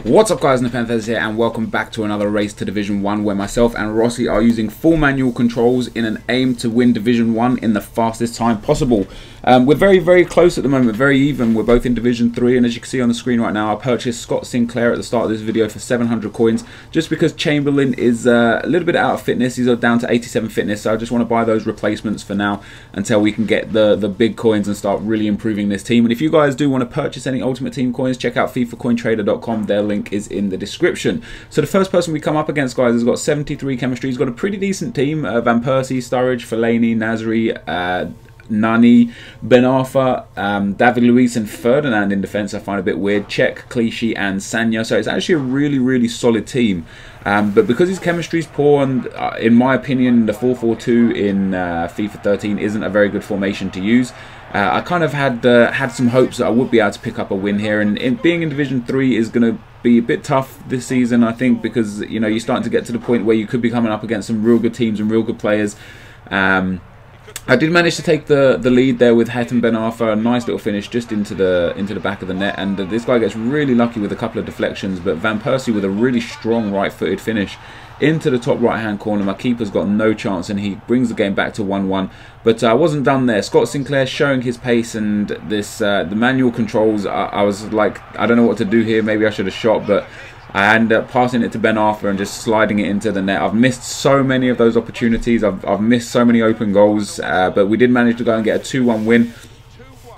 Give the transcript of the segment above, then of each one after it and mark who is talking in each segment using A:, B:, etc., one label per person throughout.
A: What's up guys, NepentheZ here and welcome back to another race to Division 1 where myself and Rossi are using full manual controls in an aim to win Division 1 in the fastest time possible. We're very close at the moment, very even. We're both in Division 3 and as you can see on the screen right now I purchased Scott Sinclair at the start of this video for 700 coins just because Chamberlain is a little bit out of fitness. He's down to 87 fitness, so I just want to buy those replacements for now until we can get the big coins and start really improving this team. And if you guys do want to purchase any Ultimate Team coins, check out FIFACoinTrader.com. Their link is in the description. So the first person we come up against, guys, has got 73 chemistry. He's got a pretty decent team. Van Persie, Sturridge, Fellaini, Nasri, Nani, Ben Arfa, David Luiz and Ferdinand in defence I find a bit weird. Cech, Clichy and Sanya. So it's actually a really solid team. But because his chemistry is poor and in my opinion the 4-4-2 in FIFA 13 isn't a very good formation to use, I kind of had some hopes that I would be able to pick up a win here, and being in Division 3 is going to be a bit tough this season, I think, because you know you're starting to get to the point where you could be coming up against some real good teams and real good players. I did manage to take the lead there with Hatem Ben Arfa, a nice little finish just into the back of the net, and this guy gets really lucky with a couple of deflections, but Van Persie with a really strong right-footed finish into the top right-hand corner. My keeper's got no chance and he brings the game back to 1-1. But I wasn't done there. Scott Sinclair showing his pace and this the manual controls. I was like, I don't know what to do here. Maybe I should have shot, but I ended up passing it to Ben Arfa and just sliding it into the net. I've missed so many of those opportunities. I've missed so many open goals, but we did manage to go and get a 2-1 win,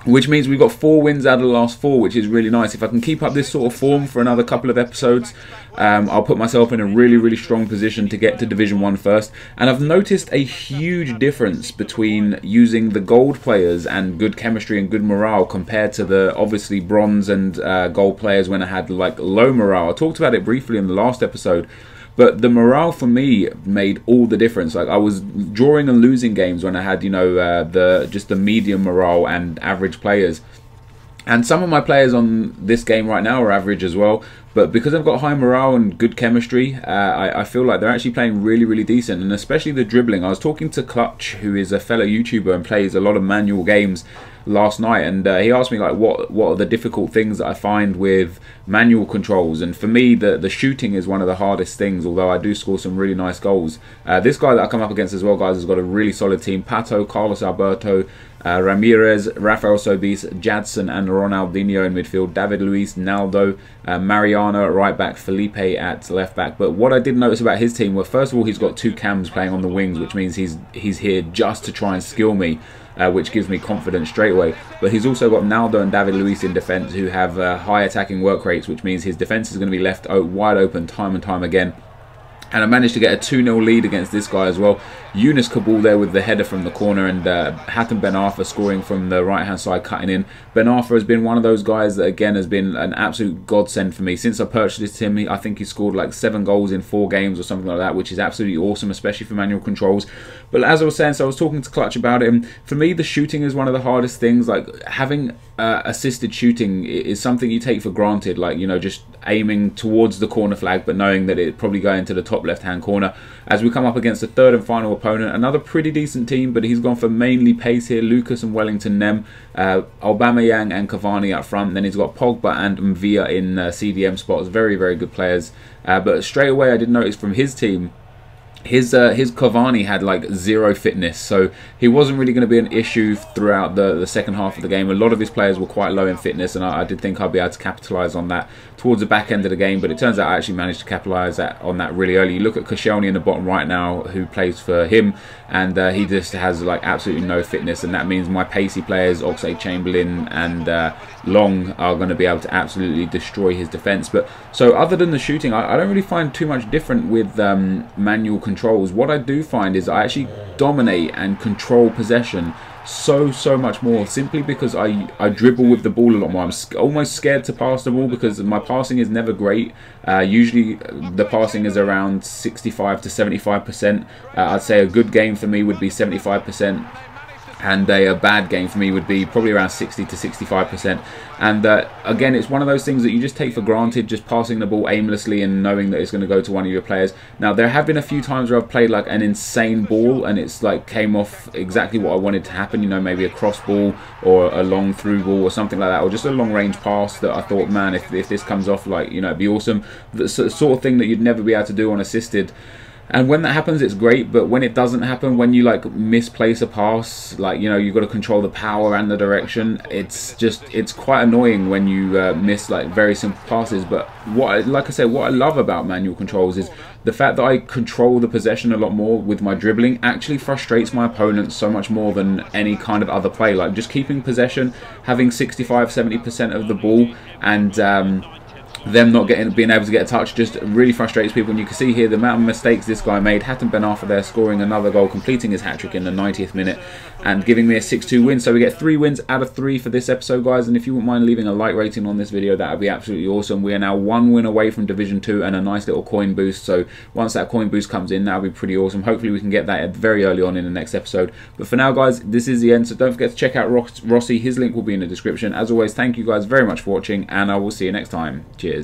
A: which means we've got 4 wins out of the last 4, which is really nice. If I can keep up this sort of form for another couple of episodes, I'll put myself in a really strong position to get to Division 1 first. And I've noticed a huge difference between using the gold players and good chemistry and good morale compared to the obviously bronze and gold players when I had like low morale. I talked about it briefly in the last episode, but the morale for me made all the difference. Like I was drawing and losing games when I had, you know, just the medium morale and average players. And some of my players on this game right now are average as well. But because I've got high morale and good chemistry, I feel like they're actually playing really decent. And especially the dribbling. I was talking to Clutch, who is a fellow YouTuber and plays a lot of manual games, last night, and he asked me like what are the difficult things that I find with manual controls. And for me the shooting is one of the hardest things, although I do score some really nice goals. This guy that I come up against as well, guys, has got a really solid team. Pato, Carlos Alberto, Ramirez, Rafael Sobis, Jadson and Ronaldinho in midfield, David Luiz, Naldo, Mariano at right back, Felipe at left back. But what I did notice about his team, well, first of all, he's got 2 cams playing on the wings, which means he's here just to try and skill me, which gives me confidence straight away. But he's also got Naldo and David Luiz in defence, who have high attacking work rates, which means his defence is going to be left wide open time and time again. And I managed to get a 2-0 lead against this guy as well. Yunus Kabul there with the header from the corner, and Hatem Ben Arfa scoring from the right-hand side, cutting in. Ben Arfa has been one of those guys that, again, has been an absolute godsend for me. Since I purchased him, I think he scored like 7 goals in 4 games or something like that, which is absolutely awesome, especially for manual controls. But as I was saying, so I was talking to Clutch about it, and for me, the shooting is one of the hardest things. Like, having assisted shooting is something you take for granted, like, you know, just aiming towards the corner flag, but knowing that it probably going to the top left-hand corner. As we come up against the third and final opponent, another pretty decent team, but he's gone for mainly pace here. Lucas and Wellington Nem, Aubameyang and Cavani up front. Then he's got Pogba and Mvia in CDM spots. Very good players. But straight away I did notice from his team, his Cavani had like 0 fitness, so he wasn't really going to be an issue throughout the second half of the game. A lot of his players were quite low in fitness, and I did think I'd be able to capitalise on that towards the back end of the game, but it turns out I actually managed to capitalise on that really early. You look at Koscielny in the bottom right now, who plays for him, and he just has like absolutely no fitness, and that means my pacey players, Oxlade-Chamberlain and Long, are going to be able to absolutely destroy his defence. But so other than the shooting, I don't really find too much different with manual controls. What I do find is I actually dominate and control possession so much more, simply because I dribble with the ball a lot more. I'm almost scared to pass the ball because my passing is never great. Usually the passing is around 65 to 75%. I'd say a good game for me would be 75%. and a bad game for me would be probably around 60 to 65%. And again, it's one of those things that you just take for granted, just passing the ball aimlessly and knowing that it's going to go to one of your players. Now, there have been a few times where I've played like an insane ball and it's like came off exactly what I wanted to happen, you know, maybe a cross ball or a long through ball or something like that, or just a long range pass that I thought, man, if this comes off, like, you know, it'd be awesome. The sort of thing that you'd never be able to do unassisted. And when that happens, it's great, but when it doesn't happen, when you like misplace a pass, like, you know, you've got to control the power and the direction, it's quite annoying when you miss like very simple passes. But like I said, what I love about manual controls is the fact that I control the possession a lot more with my dribbling actually frustrates my opponents so much more than any kind of other play. Like just keeping possession, having 65–70% of the ball, and them not being able to get a touch just really frustrates people. And you can see here the amount of mistakes this guy made. Hatem Ben Arfa there scoring another goal, completing his hat-trick in the 90th minute and giving me a 6-2 win. So we get 3 wins out of 3 for this episode, guys. And if you wouldn't mind leaving a like rating on this video, that would be absolutely awesome. We are now 1 win away from Division 2 and a nice little coin boost. So once that coin boost comes in, that would be pretty awesome. Hopefully we can get that very early on in the next episode. But for now, guys, this is the end. So don't forget to check out Rossi. His link will be in the description. As always, thank you guys very much for watching, and I will see you next time. Cheers.